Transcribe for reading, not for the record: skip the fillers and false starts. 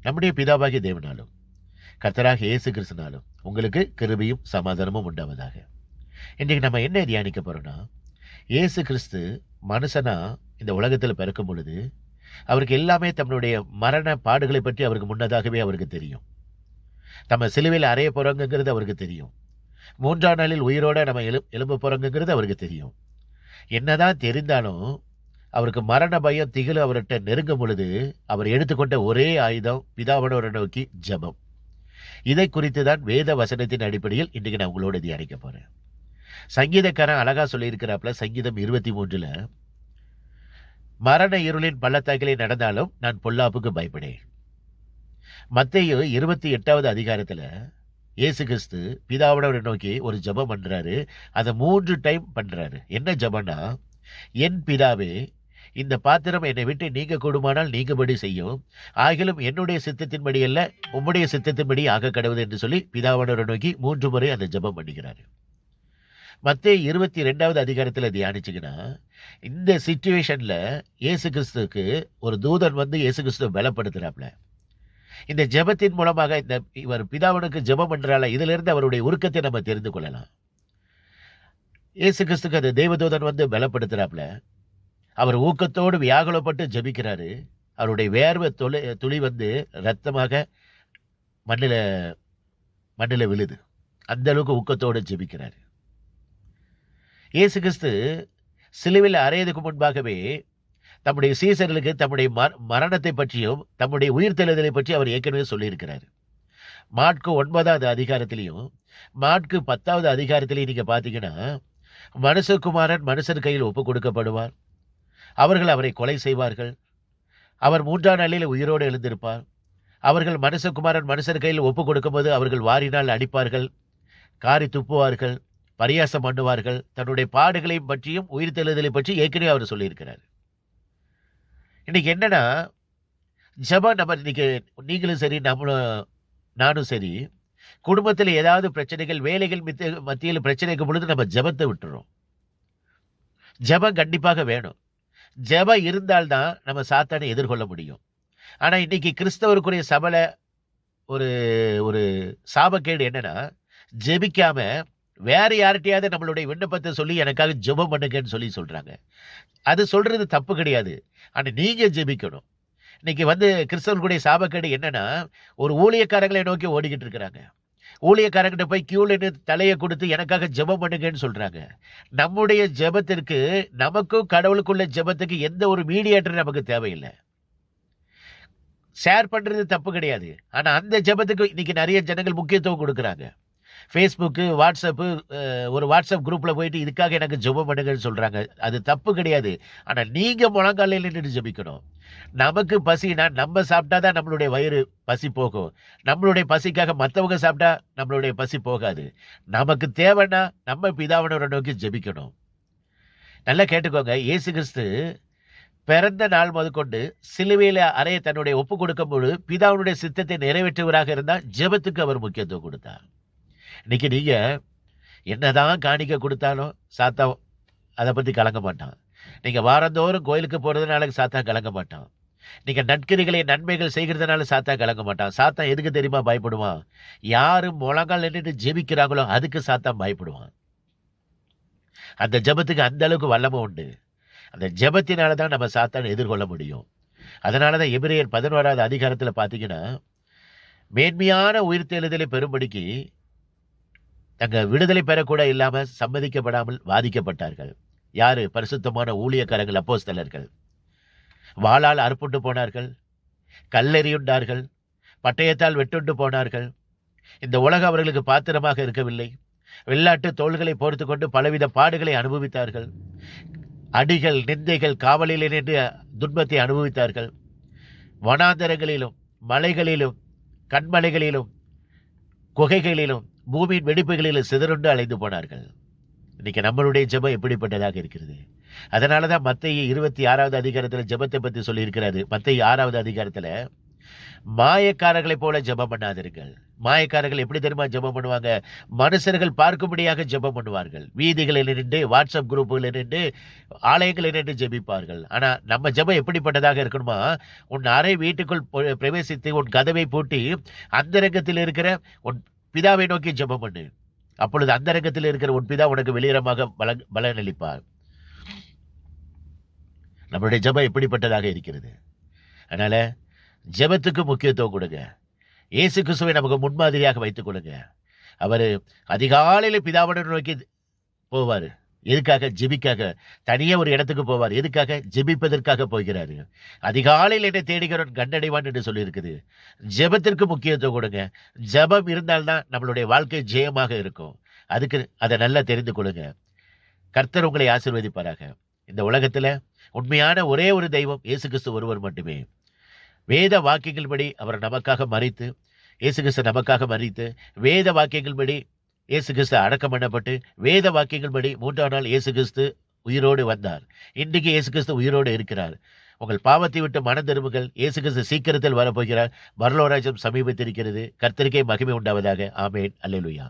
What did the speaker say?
நம்முடைய பிதாவாகிய தேவனாலும் கர்த்தராக இயேசு கிறிஸ்துனாலும் உங்களுக்கு கிருபையும் சமாதானமும் உண்டாவதாக. இன்றைக்கு நம்ம என்ன தியானிக்க போறோம்னா, இயேசு கிறிஸ்து மனுஷனா இந்த உலகத்தில் பிறக்கும் பொழுது அவருக்கு எல்லாமே தன்னுடைய மரண பாடுகளை பற்றி அவருக்கு முன்னதாகவே அவருக்கு தெரியும். நம்ம சிலுவையில் அறைய போறோங்கிறது அவருக்கு தெரியும். 3ஆம் நாளில் உயிரோட நம்ம எழும்ப போறோங்கிறது அவருக்கு தெரியும். என்னதான் தெரிந்தாலும் அவருக்கு மரண பயம் திகில் அவர்கிட்ட நெருங்கும் பொழுது அவர் எடுத்துக்கொண்ட ஒரே ஆயுதம் பிதாவானவரை நோக்கி ஜெபம். இதை குறித்து தான் வேத வசனத்தின் அடிப்படையில் இன்றைக்கு நான் உங்களோட தியானிக்க போறேன். சங்கீதக்காரன் அழகா சொல்லியிருக்கிறாப்புல, சங்கீதம் 23 மரண இருளின் பள்ளத்தாக்கிலே நடந்தாலும் நான் பொல்லாப்புக்கு பயப்படேன். மத்தேயு 28வது அதிகாரத்துல இயேசு கிறிஸ்து பிதாவானவரை நோக்கி ஒரு ஜெபம் பண்றாரு. அதை 3 டைம் பண்றாரு. என்ன ஜெபம்னா, என் பிதாவே, இந்த பாத்திரம் என்னை விட்டு நீங்க கூடுமானால் நீங்கபடி செய்யும், ஆகிலும் என்னுடைய சித்தத்தின்படி அல்ல உம்முடைய சித்தத்தின்படி ஆக கடவுது என்று சொல்லி பிதாவானவரை நோக்கி 3 முறை அந்த ஜெபம் பண்ணிக்கிறாரு. மத்தேயு 22வது அதிகாரத்துல தியானிச்சீங்கன்னா, இந்த சிச்சுவேஷன்ல இயேசு கிறிஸ்துக்கு ஒரு தூதன் வந்து இயேசு கிறிஸ்துவை பலப்படுத்துறாப்ல. இந்த ஜெபத்தின் மூலமாக இந்த இவர் பிதாவனுக்கு ஜெபம் பண்றால, இதுல இருந்து அவருடைய உருக்கத்தை நம்ம தெரிந்து கொள்ளலாம். இயேசு கிறிஸ்துக்கு அந்த தேவதூதன் வந்து பலப்படுத்துறாப்ல. அவர் ஊக்கத்தோடு வியாகுலப்பட்டு ஜெபிக்கிறாரு. அவருடைய வேர்வை துளி வந்து ரத்தமாக மண்ணில மண்ணில விழுது. அந்த அளவுக்கு ஊக்கத்தோடு ஜெபிக்கிறாரு. இயேசு கிறிஸ்து சிலுவையில் அறையதுக்கு முன்பாகவே தம்முடைய சீசர்களுக்கு தம்முடைய மரணத்தை பற்றியும் தம்முடைய உயிர்த்தெழுதலை பற்றி அவர் ஏற்கனவே சொல்லியிருக்கிறார். மாற்கு 9வது அதிகாரத்திலையும் மாற்கு 10வது அதிகாரத்திலையும் நீங்க பாத்தீங்கன்னா, மனுஷகுமாரன் மனுஷர் கையில் ஒப்பு கொடுக்கப்படுவார், அவர்கள் அவரை கொலை செய்வார்கள், அவர் 3ஆம் நாளில் உயிரோடு எழுந்திருப்பார், அவர்கள் மனுஷகுமாரன் மனுஷர் கையில் ஒப்பு கொடுக்கும்போது அவர்கள் வாரினால் அடிப்பார்கள், காரி துப்புவார்கள், பரியாசம் பண்ணுவார்கள். தன்னுடைய பாடுகளையும் பற்றியும் உயிர்த்தெழுதலை பற்றி ஏற்கனவே அவர் சொல்லியிருக்கிறார். இன்னைக்கு என்னன்னா, ஜெபம் நம்ம இன்னைக்கு நீங்களும் சரி நானும் சரி, குடும்பத்தில் ஏதாவது பிரச்சனைகள் வேலைகள் மத்தியில் பிரச்சனைக்கு பொழுது நம்ம ஜெபத்தை விட்டுறோம். ஜெபம் கண்டிப்பாக வேணும். ஜெபம் இருந்தால்தான் நம்ம சாத்தானை எதிர்கொள்ள முடியும். ஆனா இன்னைக்கு கிறிஸ்தவருக்குரிய சபல ஒரு ஒரு சாபக்கேடு என்னன்னா, ஜெபிக்காம வேற யார்கிட்டயாவது நம்மளுடைய விண்ணப்பத்தை சொல்லி எனக்காக ஜெபம் பண்ணுங்கன்னு சொல்லி சொல்றாங்க. அது சொல்றது தப்பு கிடையாது. ஆனா நீங்க ஜெபிக்கணும். இன்னைக்கு வந்து கிறிஸ்தவர்களுடைய சாபக்கேடு என்னன்னா, ஒரு ஊழியக்காரங்களை நோக்கி ஓடிக்கிட்டு இருக்கிறாங்க. ஊழியக்காரங்கிட்ட போய் கியூல நின்னு தலையை கொடுத்து எனக்காக ஜெபம் பண்ணுங்கன்னு சொல்றாங்க. நம்முடைய ஜெபத்திற்கு, நமக்கும் கடவுளுக்குள்ள ஜெபத்துக்கு எந்த ஒரு மீடியேட்டர் நமக்கு தேவையில்லை. ஷேர் பண்றது தப்பு கிடையாது. ஆனா அந்த ஜெபத்துக்கு இன்னைக்கு நிறைய ஜனங்கள் முக்கியத்துவம் கொடுக்குறாங்க. ஃபேஸ்புக்கு, வாட்ஸ்அப்பு, ஒரு வாட்ஸ்அப் குரூப்ல போயிட்டு இதுக்காக எனக்கு ஜெபம் பண்ணுங்கன்னு சொல்றாங்க. அது தப்பு கிடையாது. ஆனா நீங்க முழங்காலையில் நின்றுட்டு ஜெபிக்கணும். நமக்கு பசினா நம்ம சாப்பிட்டாதான் நம்மளுடைய வயிறு பசி போகும். நம்மளுடைய பசிக்காக மற்றவங்க சாப்பிட்டா நம்மளுடைய பசி போகாது. நமக்கு தேவைன்னா நம்ம பிதாவானவரை நோக்கி ஜெபிக்கணும். நல்லா கேட்டுக்கோங்க. இயேசு கிறிஸ்து பிறந்த நாள் முதற்கொண்டு சிலுவையில அறைய தன்னுடைய ஒப்பு கொடுக்கும் பொழுது பிதாவுடைய சித்தத்தை நிறைவேற்றுவராக இருந்தால் ஜெபத்துக்கு அவர் முக்கியத்துவம் கொடுத்தார். இன்னைக்கு நீங்க என்னதான் காணிக்க கொடுத்தாலும் சாத்தான் அதை பத்தி கலங்க மாட்டான். நீங்க வாரந்தோறும் கோயிலுக்கு போறதுனால சாத்தான் கலங்க மாட்டான். நீங்க நற்கிரிகளை நன்மைகள் செய்கிறதுனால சாத்தான் கலங்க மாட்டான். சாத்தான் எதுக்கு தெரியுமா பயப்படுவான்? யாரும் முழங்கால் நின்றுட்டு ஜெபிக்கிறாங்களோ அதுக்கு சாத்தான் பயப்படுவான். அந்த ஜெபத்துக்கு அந்த அளவுக்கு வல்லமை உண்டு. அந்த ஜெபத்தினாலதான் நம்ம சாத்தான் எதிர்கொள்ள முடியும். அதனாலதான் எபிரேயர் 11வது அதிகாரத்துல பாத்தீங்கன்னா, மேன்மையான உயிர்த்தெழுதலை பெறும்படிக்கு தங்க விடுதலை பெறக்கூட இல்லாம சம்மதிக்கப்படாமல் வாதிக்கப்பட்டார்கள். யாரு? பரிசுத்தமான ஊழியக்காரர்கள், அப்போஸ்தலர்கள். வாளால் அறுப்புண்டு போனார்கள், கல்லெறியுண்டார்கள், பட்டயத்தால் வெட்டுண்டு போனார்கள். இந்த உலகம் அவர்களுக்கு பாத்திரமாக இருக்கவில்லை. வெள்ளாட்டு தோள்களை போர்த்து கொண்டு பலவித பாடுகளை அனுபவித்தார்கள். அடிகள், நிந்தைகள், காவலில் நின்று துன்பத்தை அனுபவித்தார்கள். வனாந்தரங்களிலும் மலைகளிலும் கண்மலைகளிலும் குகைகளிலும் பூமியின் வெடிப்புகளிலும் சிதறுண்டு அலைந்து போனார்கள். இன்னைக்கு நம்மளுடைய ஜெபம் எப்படிப்பட்டதாக இருக்கிறது? அதனாலதான் மத்தேயு 26வது அதிகாரத்துல ஜெபத்தை பத்தி சொல்லி இருக்கிறாரு. மத்தேயு 6வது அதிகாரத்துல, மாயக்காரர்களை போல ஜெபம் பண்ணாதிருங்கள். மாயக்காரர்கள் எப்படி தெரியுமா ஜெபம் பண்ணுவாங்க? மனுஷர்கள் பார்க்கும்படியாக ஜெபம் பண்ணுவார்கள். வீதிகளில் நின்று, வாட்ஸ்அப் குரூப்புகளில் நின்று, ஆலயங்களில் நின்று ஜெபிப்பார்கள். ஆனா நம்ம ஜெபம் எப்படிப்பட்டதாக இருக்கணுமா? உன் அறை வீட்டுக்குள் பிரவேசித்து உன் கதவை பூட்டி அந்தரங்கத்தில் இருக்கிற உன் பிதாவை நோக்கி ஜெபம் பண்ணு. அப்பொழுது அந்தரங்கத்தில் இருக்கிற உன் பிதா உனக்கு வெளியரமாக பலனளிப்பார். நம்மளுடைய ஜெபம் எப்படிப்பட்டதாக இருக்கிறது? அதனால ஜெபத்துக்கு முக்கியத்துவம் கொடுங்க. இயேசு கிறிஸ்துவை நமக்கு முன்மாதிரியாக வைத்துக் கொள்ளுங்க. அவர் அதிகாலையில் பிதாவுடன் நோக்கி போவார். எதுக்காக? ஜெபிக்காக. தனியே ஒரு இடத்துக்கு போவார். எதுக்காக? ஜெபிப்பதற்காக போகிறாரு. அதிகாலையில் என்னை தேடுகிறவன் கண்டடைவான் என்று சொல்லியிருக்குது. ஜெபத்திற்கு முக்கியத்துவம் கொடுங்க. ஜெபம் இருந்தால்தான் நம்மளுடைய வாழ்க்கை ஜெயமாக இருக்கும். அதுக்கு அதை நல்லா தெரிந்து கொள்ளுங்க. கர்த்தர் உங்களை ஆசீர்வதிப்பாராக. இந்த உலகத்துல உண்மையான ஒரே ஒரு தெய்வம் இயேசு கிறிஸ்து ஒருவர் மட்டுமே. வேத வாக்கியங்கள்படி அவர் நமக்காக மரித்து, இயேசு கிறிஸ்து நமக்காக மரித்து, வேத வாக்கியங்கள்படி இயேசு கிறிஸ்து அடக்கம் பண்ணப்பட்டு, வேத வாக்கியங்கள்படி 3ஆம் நாள் இயேசு கிறிஸ்து உயிரோடு வந்தார். இன்றைக்கு இயேசு கிறிஸ்து உயிரோடு இருக்கிறார். உங்கள் பாவத்தை விட்டு மனம் திரும்புங்கள். இயேசு கிறிஸ்து சீக்கிரத்தில் வரப்போகிறார். பரலோக ராஜ்யம் சமீபத்திருக்கிறது. கர்த்தருக்கே மகிமை உண்டாவதாக. ஆமென். அல்லேலூயா.